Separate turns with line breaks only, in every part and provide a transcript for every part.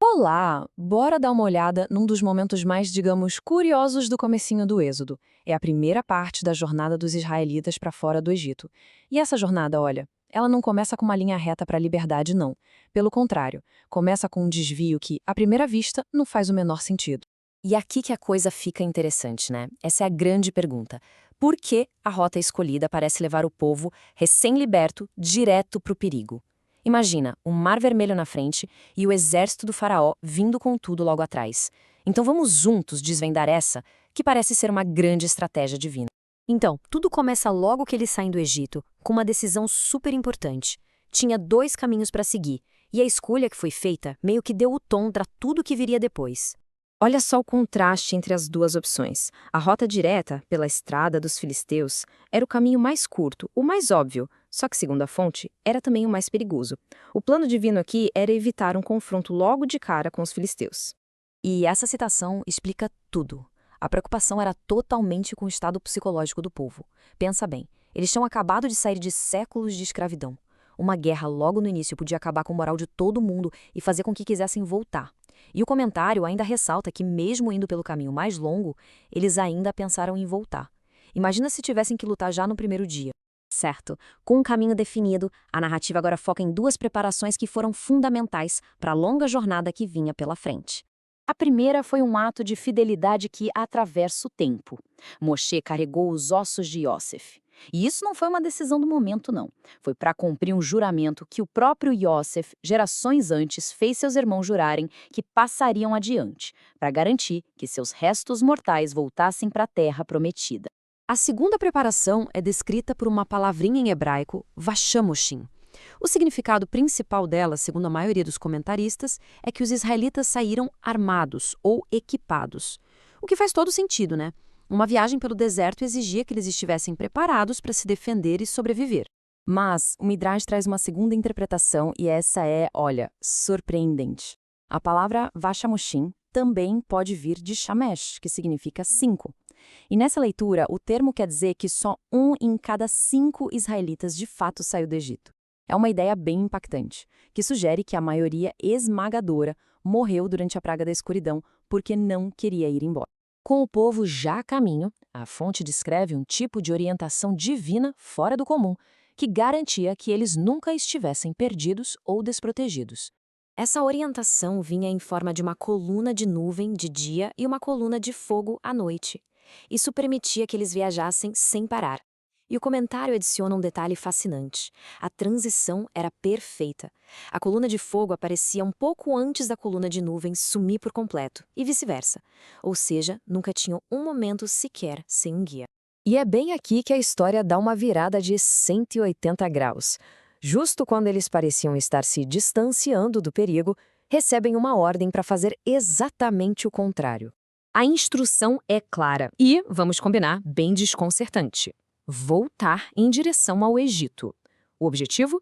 Olá, bora dar uma olhada num dos momentos mais, digamos, curiosos do comecinho do Êxodo. É a primeira parte da jornada dos israelitas para fora do Egito. E essa jornada, olha, ela não começa com uma linha reta para a liberdade, não. Pelo contrário, começa com um desvio que, à primeira vista, não faz o menor sentido.
E aqui que a coisa fica interessante, né? Essa é a grande pergunta. Por que a rota escolhida parece levar o povo, recém-liberto, direto para o perigo? Imagina, o Mar Vermelho na frente e o exército do faraó vindo com tudo logo atrás. Então vamos juntos desvendar essa, que parece ser uma grande estratégia divina. Então, tudo começa logo que eles saem do Egito, com uma decisão super importante. Tinha dois caminhos para seguir, e a escolha que foi feita meio que deu o tom para tudo que viria depois.
Olha só o contraste entre as duas opções. A rota direta, pela estrada dos filisteus, era o caminho mais curto, o mais óbvio, só que, segundo a fonte, era também o mais perigoso. O plano divino aqui era evitar um confronto logo de cara com os filisteus.
E essa citação explica tudo. A preocupação era totalmente com o estado psicológico do povo. Pensa bem, eles tinham acabado de sair de séculos de escravidão. Uma guerra logo no início podia acabar com o moral de todo mundo e fazer com que quisessem voltar. E o comentário ainda ressalta que, mesmo indo pelo caminho mais longo, eles ainda pensaram em voltar. Imagina se tivessem que lutar já no primeiro dia.
Certo. Com um caminho definido, a narrativa agora foca em duas preparações que foram fundamentais para a longa jornada que vinha pela frente. A primeira foi um ato de fidelidade que atravessa o tempo. Moshe carregou os ossos de Iosef. E isso não foi uma decisão do momento, não. Foi para cumprir um juramento que o próprio Iosef, gerações antes, fez seus irmãos jurarem que passariam adiante, para garantir que seus restos mortais voltassem para a terra prometida.
A segunda preparação é descrita por uma palavrinha em hebraico, vashamoshim. O significado principal dela, segundo a maioria dos comentaristas, é que os israelitas saíram armados ou equipados. O que faz todo sentido, né? Uma viagem pelo deserto exigia que eles estivessem preparados para se defender e sobreviver. Mas o Midrash traz uma segunda interpretação e essa é, olha, surpreendente. A palavra vashamoshim também pode vir de shamesh, que significa 5. E nessa leitura, o termo quer dizer que só 1 em cada 5 israelitas de fato saiu do Egito. É uma ideia bem impactante, que sugere que a maioria esmagadora morreu durante a praga da escuridão porque não queria ir embora. Com o povo já a caminho, a fonte descreve um tipo de orientação divina fora do comum, que garantia que eles nunca estivessem perdidos ou desprotegidos. Essa orientação vinha em forma de uma coluna de nuvem de dia e uma coluna de fogo à noite. Isso permitia que eles viajassem sem parar. E o comentário adiciona um detalhe fascinante. A transição era perfeita. A coluna de fogo aparecia um pouco antes da coluna de nuvem sumir por completo, e vice-versa. Ou seja, nunca tinham um momento sequer sem um guia. E é bem aqui que a história dá uma virada de 180 graus. Justo quando eles pareciam estar se distanciando do perigo, recebem uma ordem para fazer exatamente o contrário. A instrução é clara e, vamos combinar, bem desconcertante. Voltar em direção ao Egito. O objetivo?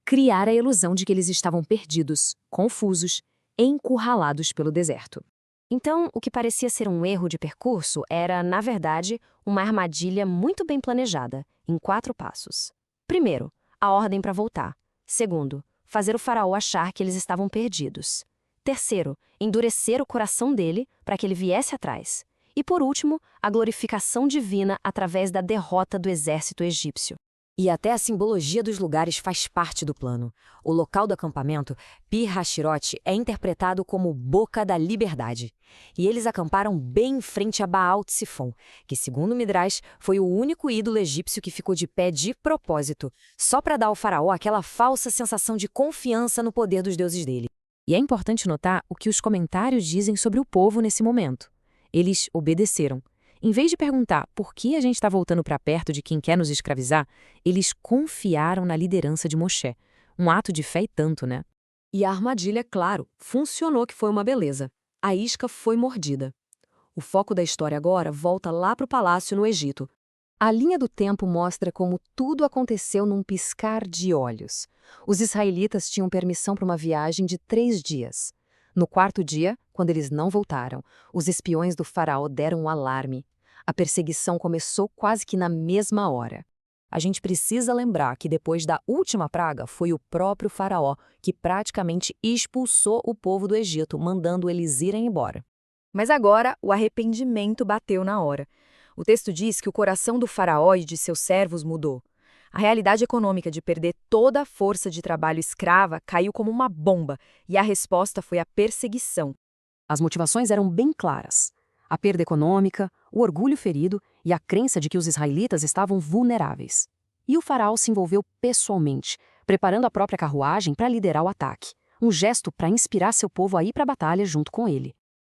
Criar a ilusão de que eles estavam perdidos, confusos, encurralados pelo deserto. Então, o que parecia ser um erro de percurso era, na verdade, uma armadilha muito bem planejada, em 4 passos. Primeiro, a ordem para voltar. Segundo, fazer o faraó achar que eles estavam perdidos. Terceiro, endurecer o coração dele para que ele viesse atrás. E, por último, a glorificação divina através da derrota do exército egípcio. E até a simbologia dos lugares faz parte do plano. O local do acampamento, Pi Hashirot, é interpretado como Boca da Liberdade. E eles acamparam bem em frente a Baal Tsifon, que, segundo o Midrash, foi o único ídolo egípcio que ficou de pé de propósito, só para dar ao faraó aquela falsa sensação de confiança no poder dos deuses dele. E é importante notar o que os comentários dizem sobre o povo nesse momento. Eles obedeceram. Em vez de perguntar por que a gente está voltando para perto de quem quer nos escravizar, eles confiaram na liderança de Moshe. Um ato de fé e tanto, né? E a armadilha, claro, funcionou, que foi uma beleza. A isca foi mordida. O foco da história agora volta lá para o palácio no Egito. A linha do tempo mostra como tudo aconteceu num piscar de olhos. Os israelitas tinham permissão para uma viagem de 3 dias. No 4º dia, quando eles não voltaram, os espiões do faraó deram um alarme.
A perseguição começou quase que na mesma hora. A gente precisa lembrar que depois da última praga foi o próprio faraó que praticamente expulsou o povo do Egito, mandando eles irem embora. Mas agora o arrependimento bateu na hora. O texto diz que o coração do faraó e de seus servos mudou. A realidade econômica de perder toda a força de trabalho escrava caiu como uma bomba, e a resposta foi a perseguição.
As motivações eram bem claras. A perda econômica, o orgulho ferido e a crença de que os israelitas estavam vulneráveis. E o faraó se envolveu pessoalmente, preparando a própria carruagem para liderar o ataque. Um gesto para inspirar seu povo a ir para a batalha junto com ele.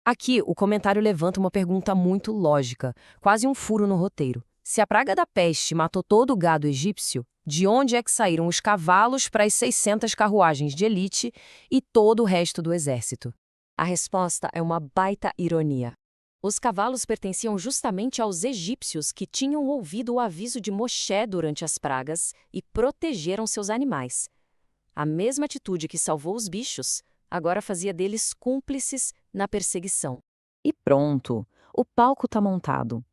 Aqui, o comentário levanta uma pergunta muito lógica, quase um furo no roteiro. Se a praga da peste matou todo o gado egípcio, de onde é que saíram os cavalos para as 600 carruagens de elite e todo o resto do exército?
A resposta é uma baita ironia.
Os cavalos pertenciam justamente aos egípcios que tinham ouvido o aviso de Moshe durante as pragas e protegeram seus animais. A mesma atitude que salvou os bichos, agora fazia deles cúmplices na perseguição.
E pronto, o palco está montado.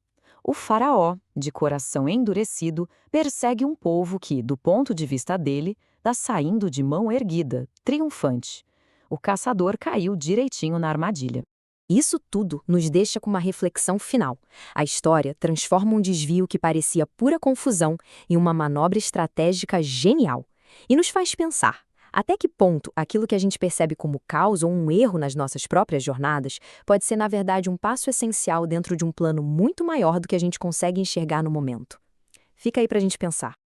O faraó, de coração endurecido, persegue um povo que, do ponto de vista dele, está saindo de mão erguida, triunfante. O caçador caiu direitinho na armadilha.
Isso tudo nos deixa com uma reflexão final. A história transforma um desvio que parecia pura confusão em uma manobra estratégica genial. E nos faz pensar, até que ponto aquilo que a gente percebe como caos ou um erro nas nossas próprias jornadas pode ser, na verdade, um passo essencial dentro de um plano muito maior do que a gente consegue enxergar no momento. Fica aí para a gente pensar.